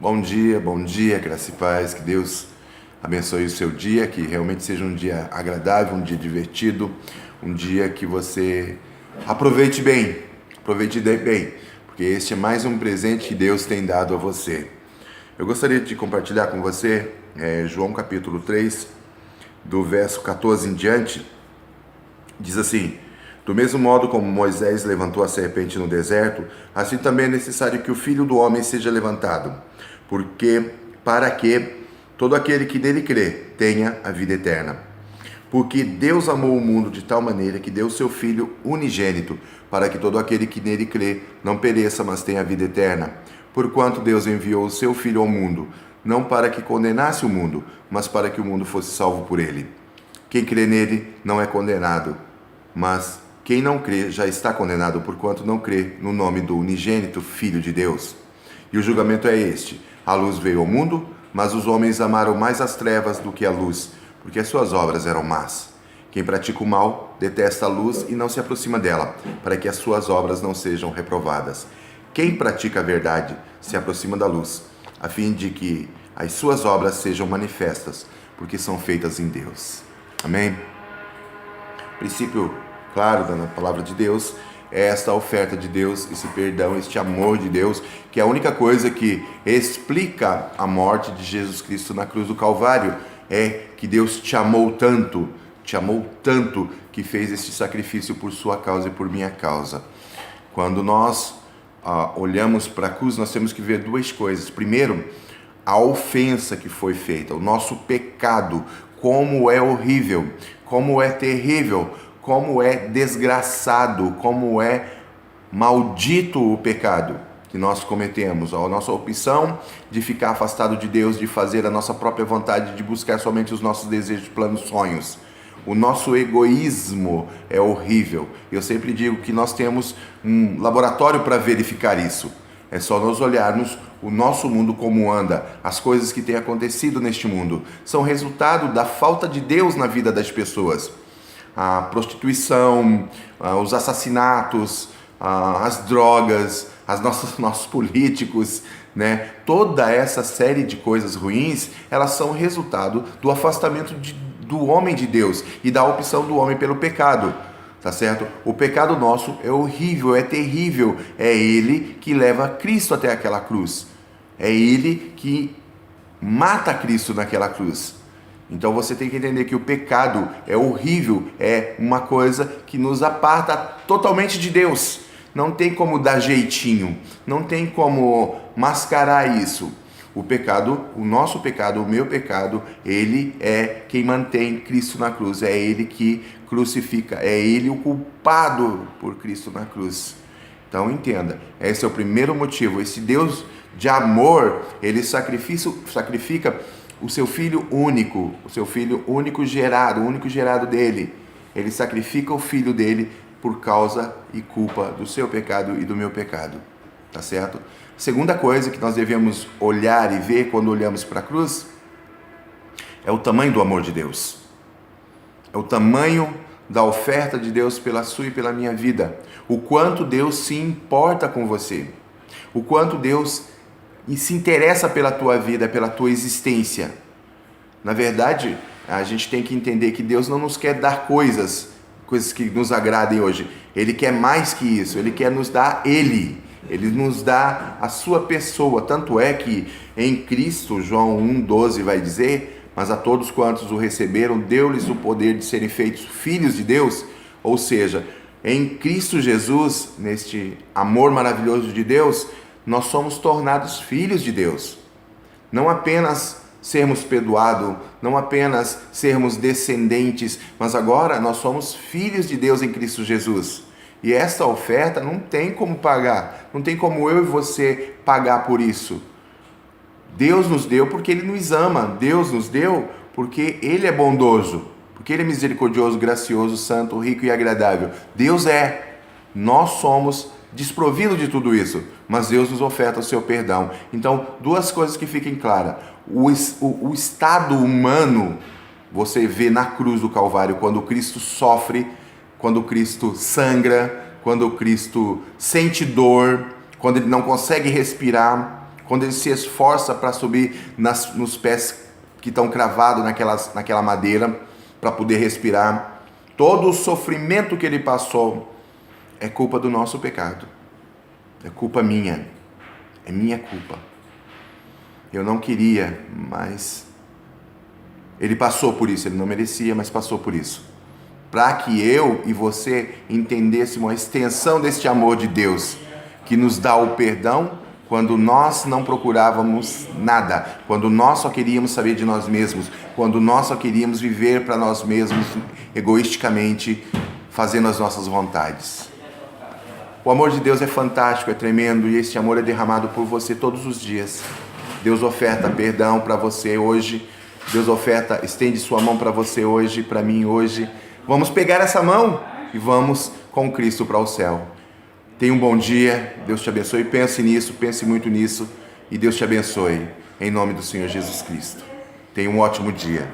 Bom dia, graça e paz, que Deus abençoe o seu dia, que realmente seja um dia agradável, um dia divertido, um dia que você aproveite bem, porque este é mais um presente que Deus tem dado a você. Eu gostaria de compartilhar com você João capítulo 3, do verso 14 em diante, diz assim: do mesmo modo como Moisés levantou a serpente no deserto, assim também é necessário que o Filho do Homem seja levantado, para que todo aquele que nele crê tenha a vida eterna. Porque Deus amou o mundo de tal maneira que deu o seu Filho unigênito, para que todo aquele que nele crê não pereça, mas tenha a vida eterna. Porquanto Deus enviou o seu Filho ao mundo, não para que condenasse o mundo, mas para que o mundo fosse salvo por ele. Quem crê nele não é condenado, mas quem não crê já está condenado, porquanto não crê no nome do unigênito Filho de Deus. E o julgamento é este: a luz veio ao mundo, mas os homens amaram mais as trevas do que a luz, porque as suas obras eram más. Quem pratica o mal detesta a luz e não se aproxima dela, para que as suas obras não sejam reprovadas. Quem pratica a verdade se aproxima da luz, a fim de que as suas obras sejam manifestas, porque são feitas em Deus. Amém? Princípio claro da palavra de Deus é esta oferta de Deus, esse perdão, este amor de Deus, que é a única coisa que explica a morte de Jesus Cristo na cruz do Calvário. É que Deus te amou tanto que fez este sacrifício por sua causa e por minha causa. Quando nós olhamos para a cruz, nós temos que ver duas coisas. Primeiro, a ofensa que foi feita, o nosso pecado, como é horrível, como é terrível, como é desgraçado, como é maldito o pecado que nós cometemos, a nossa opção de ficar afastado de Deus, de fazer a nossa própria vontade, de buscar somente os nossos desejos, planos, sonhos. O nosso egoísmo é horrível. Eu sempre digo que nós temos um laboratório para verificar isso. É só nós olharmos o nosso mundo como anda. As coisas que têm acontecido neste mundo são resultado da falta de Deus na vida das pessoas. A prostituição, os assassinatos, as drogas, nossos políticos, né? Toda essa série de coisas ruins, elas são resultado do afastamento do homem de Deus e da opção do homem pelo pecado. Tá certo? O pecado nosso é horrível, é terrível. É ele que leva Cristo até aquela cruz. É ele que mata Cristo naquela cruz. Então você tem que entender que o pecado é horrível, é uma coisa que nos aparta totalmente de Deus. Não tem como dar jeitinho, não tem como mascarar isso. O pecado, o nosso pecado, o meu pecado, ele é quem mantém Cristo na cruz, é ele que crucifica, é ele o culpado por Cristo na cruz. Então entenda, esse é o primeiro motivo. Esse Deus de amor, ele sacrifica o seu filho único, o único gerado dele. Ele sacrifica o filho dele por causa e culpa do seu pecado e do meu pecado. Tá certo? Segunda coisa que nós devemos olhar e ver quando olhamos para a cruz é o tamanho do amor de Deus. É o tamanho da oferta de Deus pela sua e pela minha vida. O quanto Deus se importa com você. O quanto Deus se interessa pela tua vida, pela tua existência. Na verdade, a gente tem que entender que Deus não nos quer dar coisas que nos agradem hoje. Ele quer mais que isso. Ele quer nos dar Ele nos dá a sua pessoa. Tanto é que em Cristo, João 1,12 vai dizer: mas a todos quantos o receberam, deu-lhes o poder de serem feitos filhos de Deus. Ou seja, em Cristo Jesus, neste amor maravilhoso de Deus, nós somos tornados filhos de Deus. Não apenas sermos perdoados, não apenas sermos descendentes, mas agora nós somos filhos de Deus em Cristo Jesus. E essa oferta não tem como pagar, não tem como eu e você pagar por isso. Deus nos deu porque Ele nos ama, Deus nos deu porque Ele é bondoso, porque Ele é misericordioso, gracioso, santo, rico e agradável. Deus é, nós somos desprovidos de tudo isso, mas Deus nos oferta o seu perdão. Então, duas coisas que fiquem claras: o estado humano, você vê na cruz do Calvário, quando Cristo sofre, quando Cristo sangra, quando Cristo sente dor, quando Ele não consegue respirar, quando ele se esforça para subir nos pés que estão cravados naquela madeira, para poder respirar. Todo o sofrimento que ele passou é culpa do nosso pecado. É culpa minha. É minha culpa. Eu não queria, mas ele passou por isso. Ele não merecia, mas passou por isso. Para que eu e você entendêssemos a extensão deste amor de Deus, que nos dá o perdão quando nós não procurávamos nada, quando nós só queríamos saber de nós mesmos, quando nós só queríamos viver para nós mesmos, egoisticamente, fazendo as nossas vontades. O amor de Deus é fantástico, é tremendo, e este amor é derramado por você todos os dias. Deus oferta perdão para você hoje, Deus oferta, estende sua mão para você hoje, para mim hoje. Vamos pegar essa mão e vamos com Cristo para o céu. Tenha um bom dia, Deus te abençoe, pense nisso, pense muito nisso, e Deus te abençoe, em nome do Senhor Jesus Cristo. Tenha um ótimo dia.